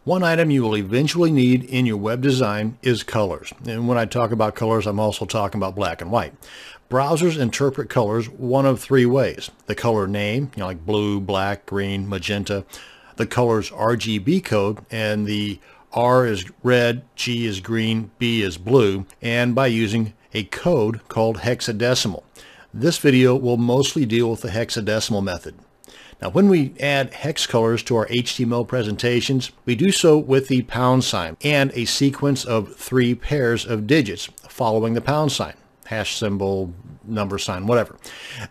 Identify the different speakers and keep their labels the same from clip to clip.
Speaker 1: One item you will eventually need in your web design is colors. And when I talk about colors, I'm also talking about black and white. Browsers interpret colors one of three ways. The color name, like blue, black, green, magenta. The color's RGB code, and the R is red, G is green, B is blue, and by using a code called hexadecimal. This video will mostly deal with the hexadecimal method. Now, when we add hex colors to our HTML presentations, we do so with the pound sign and a sequence of 3 pairs of digits following the pound sign, hash symbol, number sign, whatever.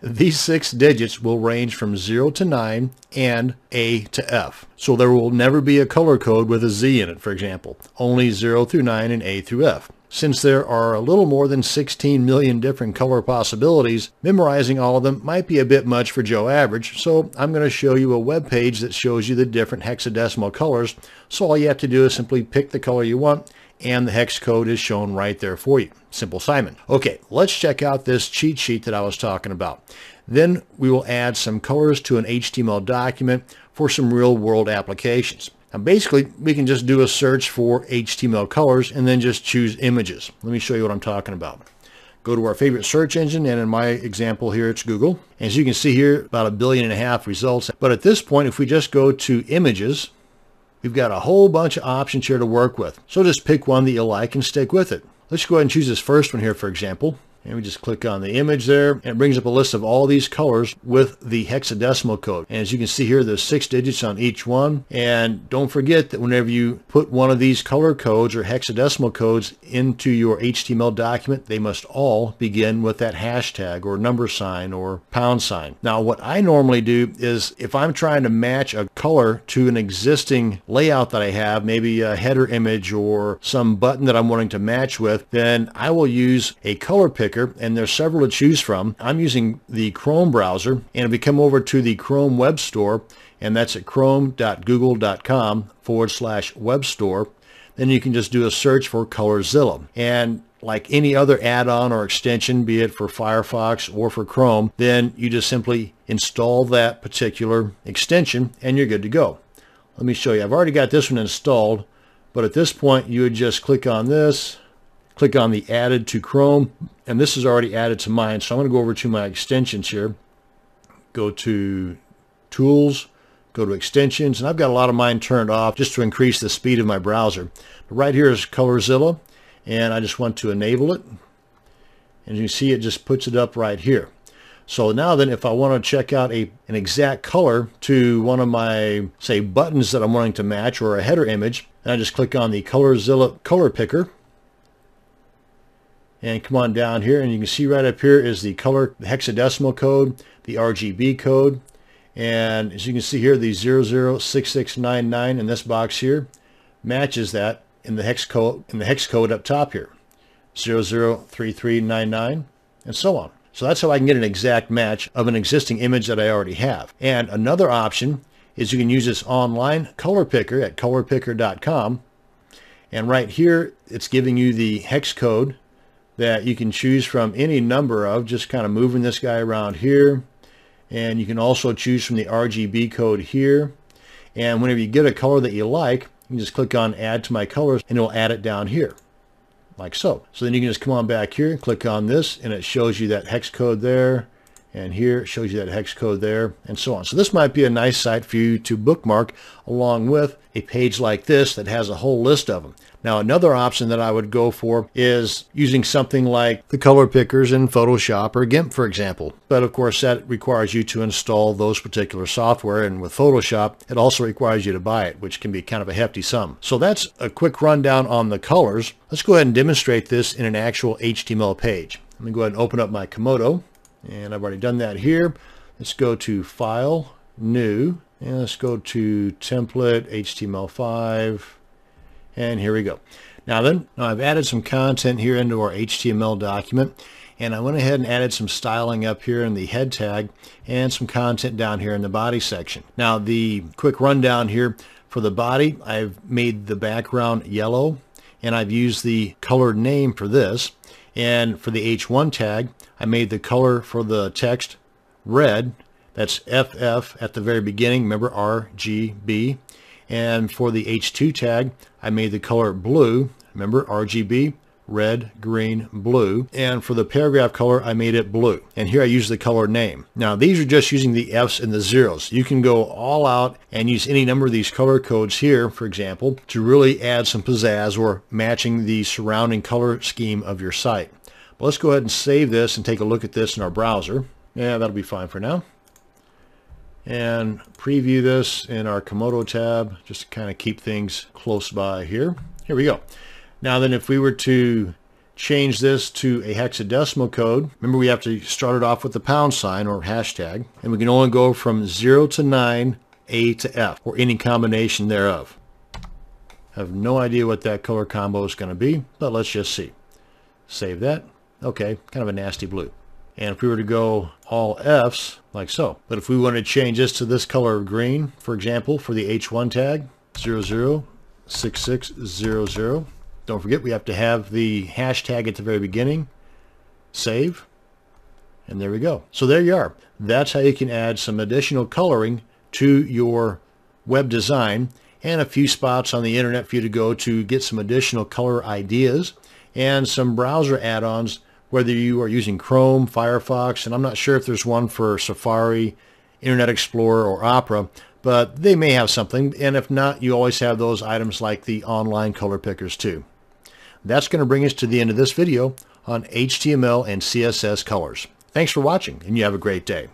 Speaker 1: These 6 digits will range from 0 to 9 and A to F. So there will never be a color code with a Z in it, for example. Only 0 through 9 and A through F. Since there are a little more than 16 million different color possibilities, memorizing all of them might be a bit much for Joe Average, so I'm going to show you a web page that shows you the different hexadecimal colors. So all you have to do is simply pick the color you want, and the hex code is shown right there for you. Simple Simon. Okay, let's check out this cheat sheet that I was talking about. Then we will add some colors to an HTML document for some real-world applications. Now basically, we can just do a search for HTML colors and then just choose images. Let me show you what I'm talking about. Go to our favorite search engine, and in my example here, it's Google. As you can see here, about 1.5 billion results. But at this point, if we just go to images, we've got a whole bunch of options here to work with. So just pick one that you like and stick with it. Let's go ahead and choose this first one here, for example. And we just click on the image there, and it brings up a list of all these colors with the hexadecimal code. And as you can see here, there's 6 digits on each one. And don't forget that whenever you put one of these color codes or hexadecimal codes into your HTML document, they must all begin with that hashtag or number sign or pound sign. Now, what I normally do is if I'm trying to match a color to an existing layout that I have, maybe a header image or some button that I'm wanting to match with, then I will use a color picker. And there's several to choose from. I'm using the Chrome browser, and if we come over to the Chrome Web Store, and that's at chrome.google.com/web store, then you can just do a search for ColorZilla. And like any other add-on or extension, be it for Firefox or for Chrome, then you just simply install that particular extension and you're good to go. Let me show you. I've already got this one installed, but at this point you would just click on this, click on the added to Chrome, and this is already added to mine. So I'm going to go over to my extensions here, go to Tools, go to Extensions, and I've got a lot of mine turned off just to increase the speed of my browser. But right here is ColorZilla, and I just want to enable it. And you see it just puts it up right here. So now then, if I want to check out an exact color to one of my, say, buttons that I'm wanting to match or a header image, then I just click on the ColorZilla color picker. And come on down here, and you can see right up here is the color, the hexadecimal code, the RGB code, and as you can see here, the 006699 in this box here matches that in the hex code up top here, 003399, and so on. So that's how I can get an exact match of an existing image that I already have. And another option is you can use this online color picker at colorpicker.com, and right here it's giving you the hex code that you can choose from any number of, just kind of moving this guy around here. And you can also choose from the RGB code here. And whenever you get a color that you like, you can just click on Add to My Colors, and it'll add it down here, like so. So then you can just come on back here and click on this, and it shows you that hex code there. And here it shows you that hex code there, and so on. So this might be a nice site for you to bookmark along with a page like this that has a whole list of them. Now, another option that I would go for is using something like the color pickers in Photoshop or GIMP, for example. But of course, that requires you to install those particular software. And with Photoshop, it also requires you to buy it, which can be kind of a hefty sum. So that's a quick rundown on the colors. Let's go ahead and demonstrate this in an actual HTML page. Let me go ahead and open up my Komodo. And I've already done that here. Let's go to File, New, and let's go to Template, HTML5. And here we go. Now I've added some content here into our HTML document, and I went ahead and added some styling up here in the head tag and some content down here in the body section. Now the quick rundown here for the body, I've made the background yellow, and I've used the color name for this. And for the H1 tag, I made the color for the text red. That's FF at the very beginning, remember RGB. And for the H2 tag, I made the color blue. Remember, RGB, red, green, blue. And for the paragraph color, I made it blue. And here I use the color name. Now, these are just using the F's and the zeros. You can go all out and use any number of these color codes here, for example, to really add some pizzazz or matching the surrounding color scheme of your site. But let's go ahead and save this and take a look at this in our browser. Yeah, that'll be fine for now. And preview this in our Komodo tab, just to kind of keep things close by here. Here we go. Now then, if we were to change this to a hexadecimal code, remember we have to start it off with the pound sign or hashtag, and we can only go from 0 to 9, A to F, or any combination thereof. I have no idea what that color combo is going to be, but let's just see. Save that. Okay, kind of a nasty blue. And if we were to go all F's, like so. But if we want to change this to this color of green, for example, for the H1 tag, 006600. Don't forget, we have to have the hashtag at the very beginning. Save. And there we go. So there you are. That's how you can add some additional coloring to your web design, and a few spots on the internet for you to go to get some additional color ideas and some browser add-ons, whether you are using Chrome, Firefox, and I'm not sure if there's one for Safari, Internet Explorer, or Opera, but they may have something, and if not, you always have those items like the online color pickers too. That's going to bring us to the end of this video on HTML and CSS colors. Thanks for watching, and you have a great day.